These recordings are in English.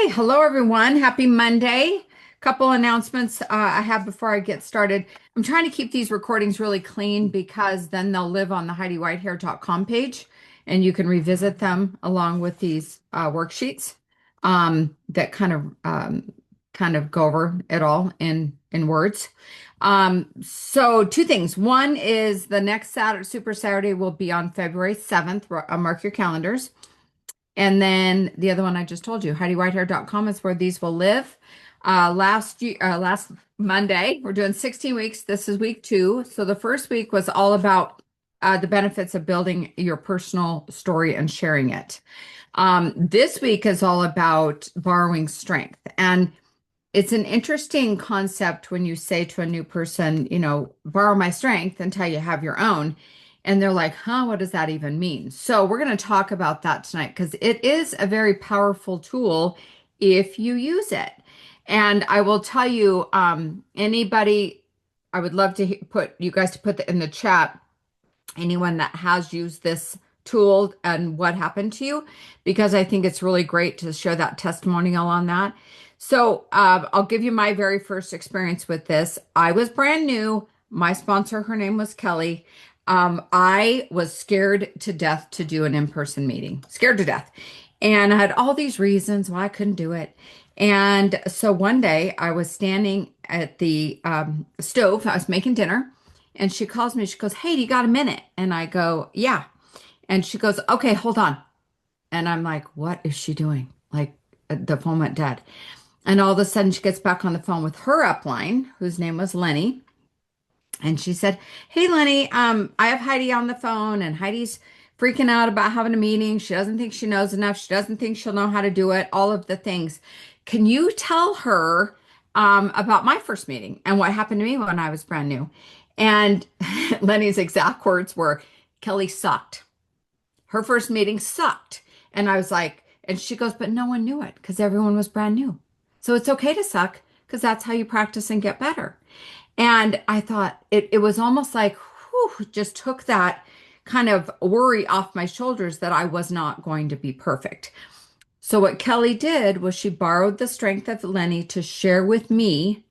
Hello everyone. Happy Monday. Couple announcements I have before I get started. I'm trying to keep these recordings really clean because then they'll live on the HeidiWhitehair.com page and you can revisit them along with these worksheets that kind of go over it all in words. So two things. One is the next Saturday, Super Saturday will be on February 7th. Mark your calendars. And then the other one I just told you, HeidiWhitehair.com is where these will live. Last Monday, we're doing 16 weeks. This is week 2. So the first week was all about the benefits of building your personal story and sharing it. This week is all about borrowing strength. And it's an interesting concept when you say to a new person, borrow my strength until you have your own. And they're like, huh, what does that even mean? So we're going to talk about that tonight because it is a very powerful tool if you use it. And I will tell you, anybody, I would love to put you guys to put in the chat, anyone that has used this tool and what happened to you, because I think it's really great to share that testimonial on that. So I'll give you my very first experience with this. I was brand new. My sponsor, her name was Kelly. I was scared to death to do an in-person meeting, scared to death. And I had all these reasons why I couldn't do it. And so one day I was standing at the stove, I was making dinner, and she calls me. She goes, "Hey, do you got a minute?" And I go, "Yeah." And she goes, "Okay, hold on." And I'm like, what is she doing? Like the phone went dead. And all of a sudden she gets back on the phone with her upline, whose name was Lenny. And she said, "Hey, Lenny, I have Heidi on the phone, and Heidi's freaking out about having a meeting. She doesn't think she knows enough. She doesn't think she'll know how to do it, all of the things. Can you tell her about my first meeting and what happened to me when I was brand new?" And Lenny's exact words were, "Kelly sucked. Her first meeting sucked." And I was like, and she goes, "But no one knew it because everyone was brand new. So it's okay to suck because that's how you practice and get better." And I thought it was almost like, whew, just took that kind of worry off my shoulders that I was not going to be perfect. So what Kelly did was she borrowed the strength of Lenny to share with me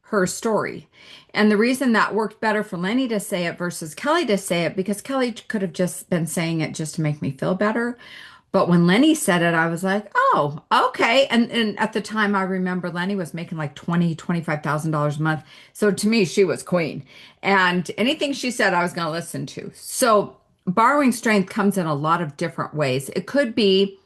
her story. And the reason that worked better for Lenny to say it versus Kelly to say it, because Kelly could have just been saying it just to make me feel better. But when Lenny said it, I was like, oh, okay. And at the time, I remember Lenny was making like $25,000 a month. So to me, she was queen. And anything she said, I was going to listen to. So borrowing strength comes in a lot of different ways. It could be,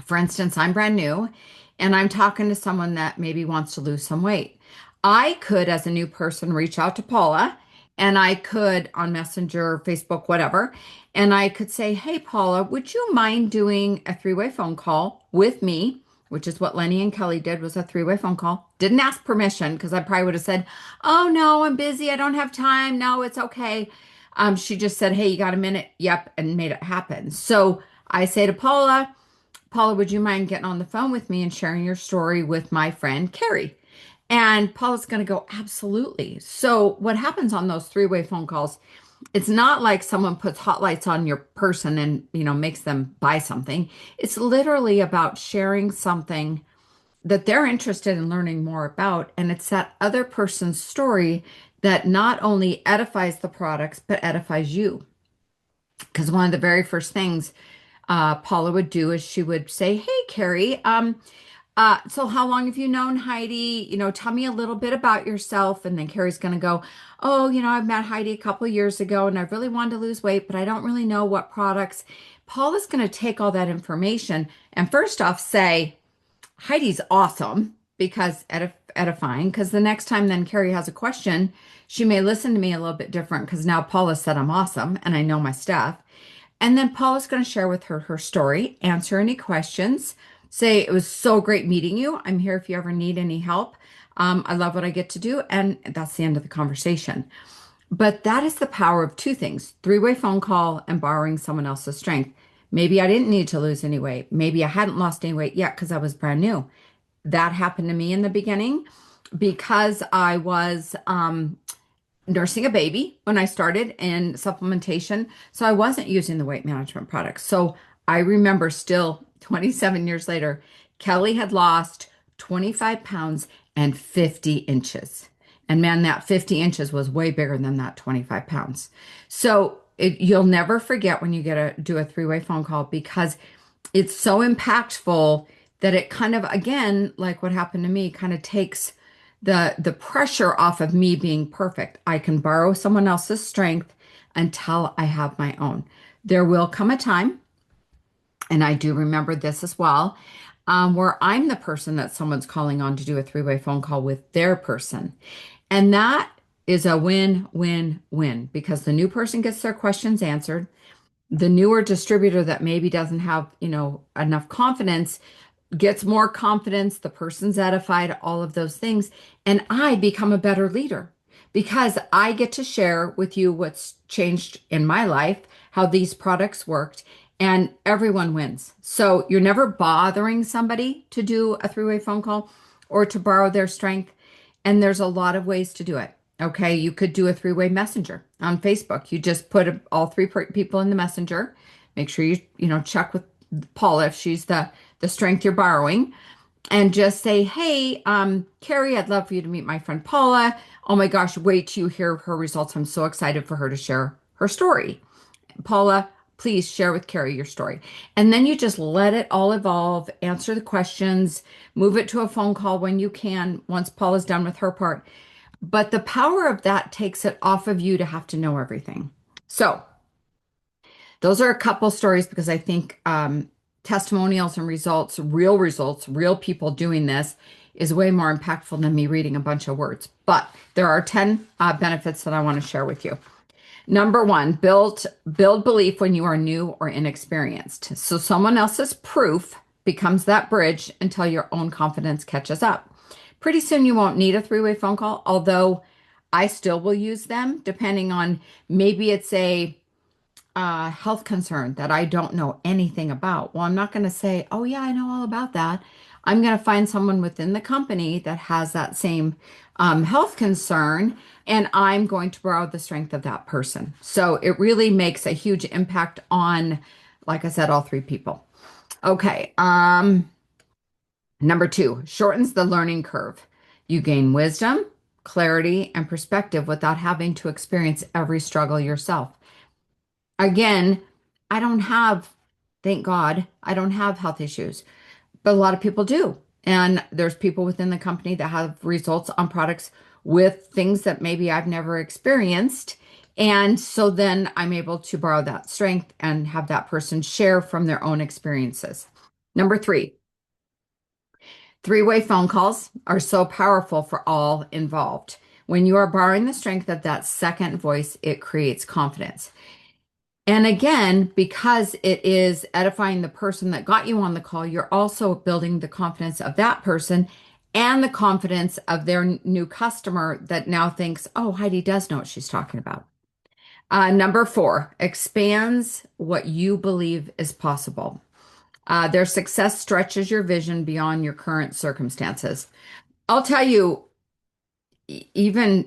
for instance, I'm brand new and I'm talking to someone that maybe wants to lose some weight. I could, as a new person, reach out to Paula and I could on Messenger, Facebook, whatever, and I could say, "Hey, Paula, would you mind doing a three-way phone call with me?" Which is what Lenny and Kelly did, was a three-way phone call. Didn't ask permission because I probably would have said, "Oh, no, I'm busy. I don't have time. No, it's okay." She just said, "Hey, you got a minute?" Yep, and made it happen. So I say to Paula, "Paula, would you mind getting on the phone with me and sharing your story with my friend Carrie?" And Paula's going to go, "Absolutely." So what happens on those three-way phone calls, it's not like someone puts hot lights on your person and, makes them buy something. It's literally about sharing something that they're interested in learning more about. And it's that other person's story that not only edifies the products, but edifies you. Because one of the very first things Paula would do is she would say, "Hey, Carrie, so how long have you known Heidi? Tell me a little bit about yourself." And then Carrie's going to go, "Oh, I've met Heidi a couple of years ago and I really wanted to lose weight, but I don't really know what products." Paula's going to take all that information and first off say, "Heidi's awesome," because edifying, because the next time then Carrie has a question, she may listen to me a little bit different because now Paula said I'm awesome and I know my stuff. And then Paula's going to share with her story, answer any questions, say, "It was so great meeting you. I'm here if you ever need any help. I love what I get to do." And that's the end of the conversation. But that is the power of two things: three-way phone call and borrowing someone else's strength. Maybe I didn't need to lose any weight. Maybe I hadn't lost any weight yet because I was brand new. That happened to me in the beginning because I was nursing a baby when I started in supplementation. So I wasn't using the weight management products. So I remember still 27 years later, Kelly had lost 25 pounds and 50 inches. And man, that 50 inches was way bigger than that 25 pounds. So you'll never forget when you get to do a three-way phone call because it's so impactful that it kind of, again, like what happened to me, kind of takes the pressure off of me being perfect. I can borrow someone else's strength until I have my own. There will come a time, and I do remember this as well, where I'm the person that someone's calling on to do a three-way phone call with their person. And that is a win, win, win because the new person gets their questions answered. The newer distributor that maybe doesn't have, enough confidence gets more confidence, the person's edified, all of those things. And I become a better leader because I get to share with you what's changed in my life, how these products worked, and everyone wins. So you're never bothering somebody to do a three-way phone call or to borrow their strength. And there's a lot of ways to do it. Okay, you could do a three-way messenger on Facebook. You just put all three people in the messenger. Make sure you check with Paula if she's the strength you're borrowing, and just say, "Hey, Carrie, I'd love for you to meet my friend Paula. Oh my gosh, wait till you hear her results. I'm so excited for her to share her story. Paula, please share with Carrie your story." And then you just let it all evolve, answer the questions, move it to a phone call when you can, once Paula's done with her part. But the power of that takes it off of you to have to know everything. So those are a couple stories because I think testimonials and results, real people doing this is way more impactful than me reading a bunch of words. But there are 10 benefits that I want to share with you. Number one, build belief when you are new or inexperienced. So someone else's proof becomes that bridge until your own confidence catches up. Pretty soon you won't need a three-way phone call, although I still will use them depending on maybe it's a health concern that I don't know anything about. Well, I'm not going to say, oh, yeah, I know all about that. I'm going to find someone within the company that has that same health concern, and I'm going to borrow the strength of that person. So it really makes a huge impact on, like I said, all three people. Okay. Number two, shortens the learning curve. You gain wisdom, clarity, and perspective without having to experience every struggle yourself. Again, I don't have, thank God, I don't have health issues, but a lot of people do. And there's people within the company that have results on products with things that maybe I've never experienced. And so then I'm able to borrow that strength and have that person share from their own experiences. Number three, three-way phone calls are so powerful for all involved. When you are borrowing the strength of that second voice, it creates confidence. And again, because it is edifying the person that got you on the call, you're also building the confidence of that person and the confidence of their new customer that now thinks, oh, Heidi does know what she's talking about. Number four, expands what you believe is possible. Their success stretches your vision beyond your current circumstances. I'll tell you, even,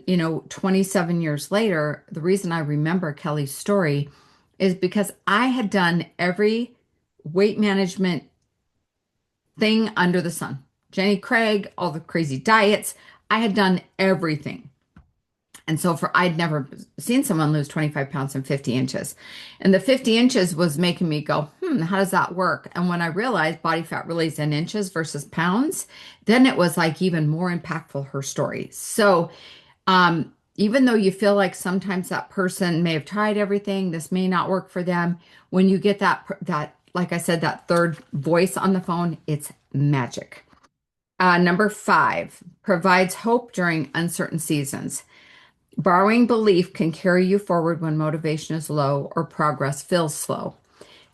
27 years later, the reason I remember Kelly's story is because I had done every weight management thing under the sun. Jenny Craig, all the crazy diets, I had done everything. And so I'd never seen someone lose 25 pounds and 50 inches. And the 50 inches was making me go, how does that work? And when I realized body fat really is in inches versus pounds, then it was like even more impactful, her story. So, even though you feel like sometimes that person may have tried everything, this may not work for them, when you get that, like I said, that third voice on the phone, it's magic. Number five, provides hope during uncertain seasons. Borrowing belief can carry you forward when motivation is low or progress feels slow.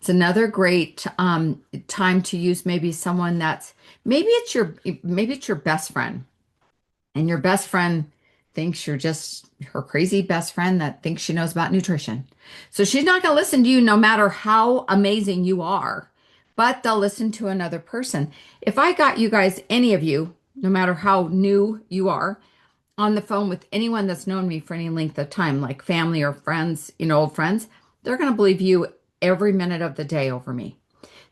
It's another great time to use maybe someone that's maybe it's your best friend, and your best friend thinks you're just her crazy best friend that thinks she knows about nutrition. So she's not going to listen to you no matter how amazing you are, but they'll listen to another person. If I got you guys, any of you, no matter how new you are, on the phone with anyone that's known me for any length of time, like family or friends, old friends, they're going to believe you every minute of the day over me.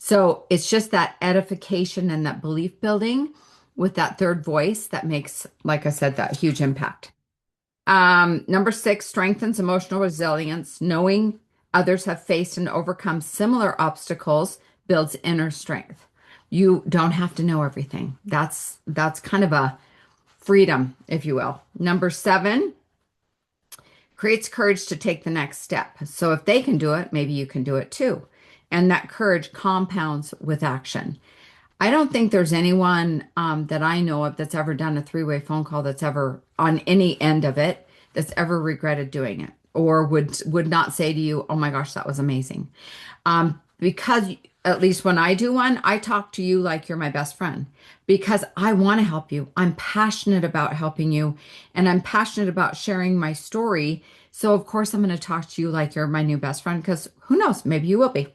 So it's just that edification and that belief building with that third voice that makes, like I said, that huge impact. Number six, strengthens emotional resilience. Knowing others have faced and overcome similar obstacles builds inner strength. You don't have to know everything. That's kind of a freedom, if you will. Number seven, creates courage to take the next step. So if they can do it, maybe you can do it too. And that courage compounds with action. I don't think there's anyone that I know of that's ever done a three-way phone call that's ever on any end of it that's ever regretted doing it or would not say to you, "Oh my gosh, that was amazing." Because at least when I do one, I talk to you like you're my best friend because I want to help you. I'm passionate about helping you and I'm passionate about sharing my story. So of course I'm going to talk to you like you're my new best friend because who knows, maybe you will be.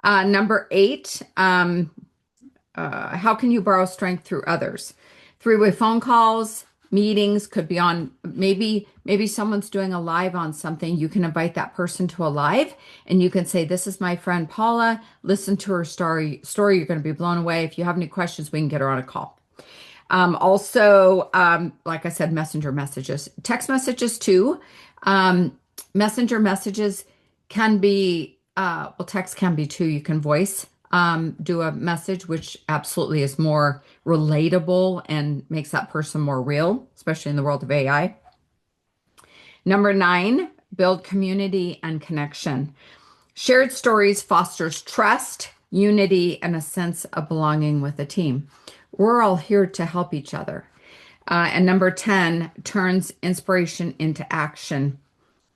Number eight, how can you borrow strength through others? Three-way phone calls, meetings could be on maybe someone's doing a live on something. You can invite that person to a live and you can say, "This is my friend Paula. Listen to her story. You're going to be blown away. If you have any questions, we can get her on a call." Also, like I said, messenger messages, text messages too. Messenger messages can be, well, text can be too. You can voice, do a message, which absolutely is more relatable and makes that person more real, especially in the world of AI. Number nine, build community and connection. Shared stories fosters trust, unity, and a sense of belonging with a team. We're all here to help each other. And number 10 turns inspiration into action.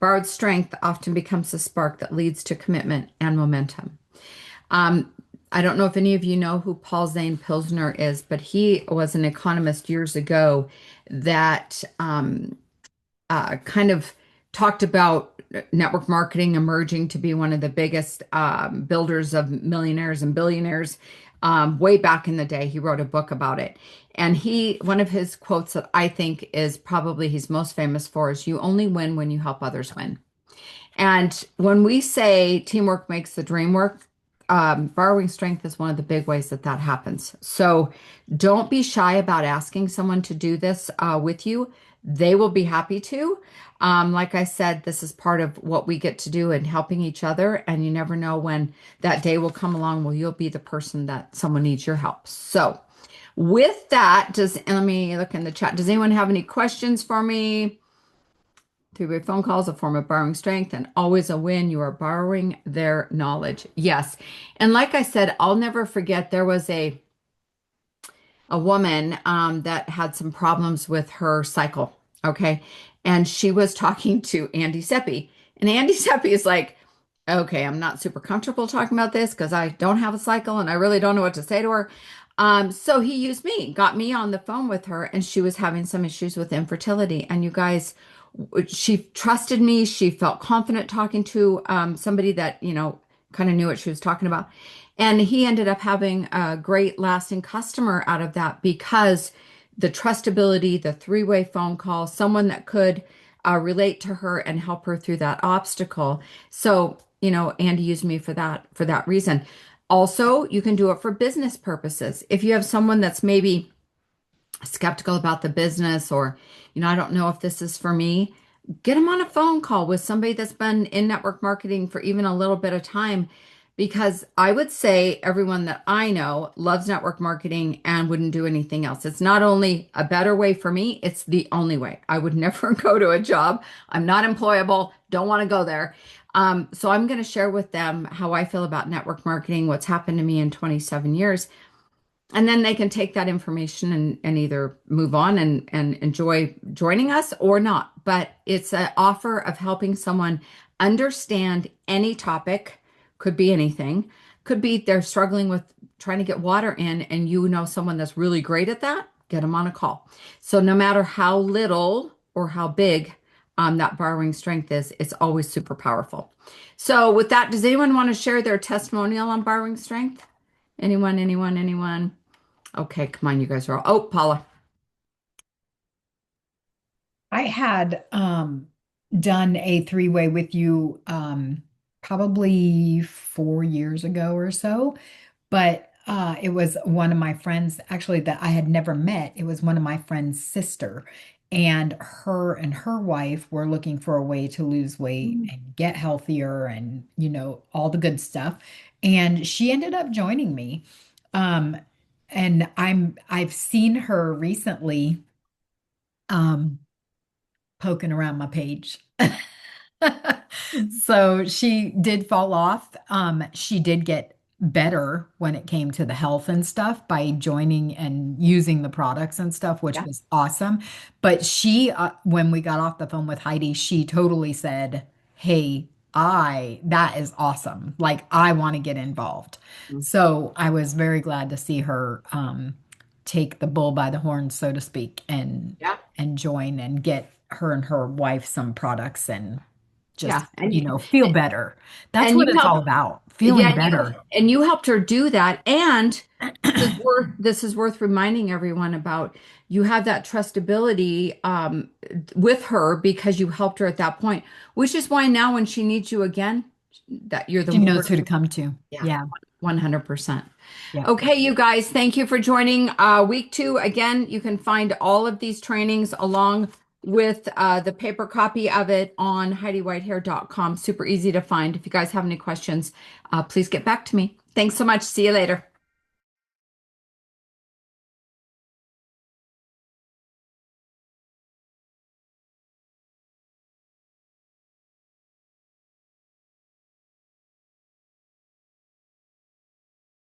Borrowed strength often becomes a spark that leads to commitment and momentum. I don't know if any of you know who Paul Zane Pilsner is, but he was an economist years ago that kind of talked about network marketing emerging to be one of the biggest builders of millionaires and billionaires. Way back in the day, he wrote a book about it. And one of his quotes that I think is probably he's most famous for is, "You only win when you help others win." And when we say teamwork makes the dream work, borrowing strength is one of the big ways that that happens. So don't be shy about asking someone to do this with you. They will be happy to. Like I said, this is part of what we get to do in helping each other. And you never know when that day will come along where you'll be the person that someone needs your help. So with that, let me look in the chat. Does anyone have any questions for me? Three-way phone calls, a form of borrowing strength, and always a win. You are borrowing their knowledge. Yes. And like I said, I'll never forget there was a woman that had some problems with her cycle. Okay. And she was talking to Andy Seppi. And Andy Seppi is like, "Okay, I'm not super comfortable talking about this because I don't have a cycle and I really don't know what to say to her." So he used me, got me on the phone with her, and she was having some issues with infertility. And you guys, she trusted me. She felt confident talking to somebody that, kind of knew what she was talking about. And he ended up having a great lasting customer out of that because the trustability, the three-way phone call, someone that could relate to her and help her through that obstacle. So, Andy used me for that reason. Also, you can do it for business purposes. If you have someone that's maybe skeptical about the business or, I don't know if this is for me, get them on a phone call with somebody that's been in network marketing for even a little bit of time. Because I would say everyone that I know loves network marketing and wouldn't do anything else. It's not only a better way for me, it's the only way. I would never go to a job. I'm not employable, don't want to go there. So I'm going to share with them how I feel about network marketing, what's happened to me in 27 years. And then they can take that information and either move on and enjoy joining us or not. But it's an offer of helping someone understand any topic, could be anything, could be they're struggling with trying to get water in, and someone that's really great at that, get them on a call. So no matter how little or how big that borrowing strength is, it's always super powerful. So with that, does anyone want to share their testimonial on borrowing strength? Anyone, anyone, anyone? Okay, come on, you guys are all. Oh, Paula. I had done a three-way with you probably 4 years ago or so. But it was one of my friends, actually, that I had never met. It was one of my friend's sister. And her wife were looking for a way to lose weight Mhm. and get healthier and, all the good stuff. And she ended up joining me. Um, and I've seen her recently um poking around my page. So she did fall off. She did get better when it came to the health and stuff by joining and using the products and stuff, which Yeah. was awesome. But when we got off the phone with Heidi, she totally said, "Hey, that is awesome. Like, I want to get involved." Mm. So I was very glad to see her take the bull by the horns, so to speak, Yeah. and join and get her and her wife some products and Yeah. just, feel better. That's And what you it's all helped, about, yeah, feeling better. you helped her do that. And this is worth reminding everyone about. You have that trustability with her because you helped her at that point, which is why now when she needs you again, that you're the She knows word. who to come to. Yeah, Yeah. 100%. Yeah. Okay, you guys, thank you for joining week 2. Again, you can find all of these trainings along with the paper copy of it on HeidiWhitehair.com. Super easy to find. If you guys have any questions, please get back to me. Thanks so much. See you later.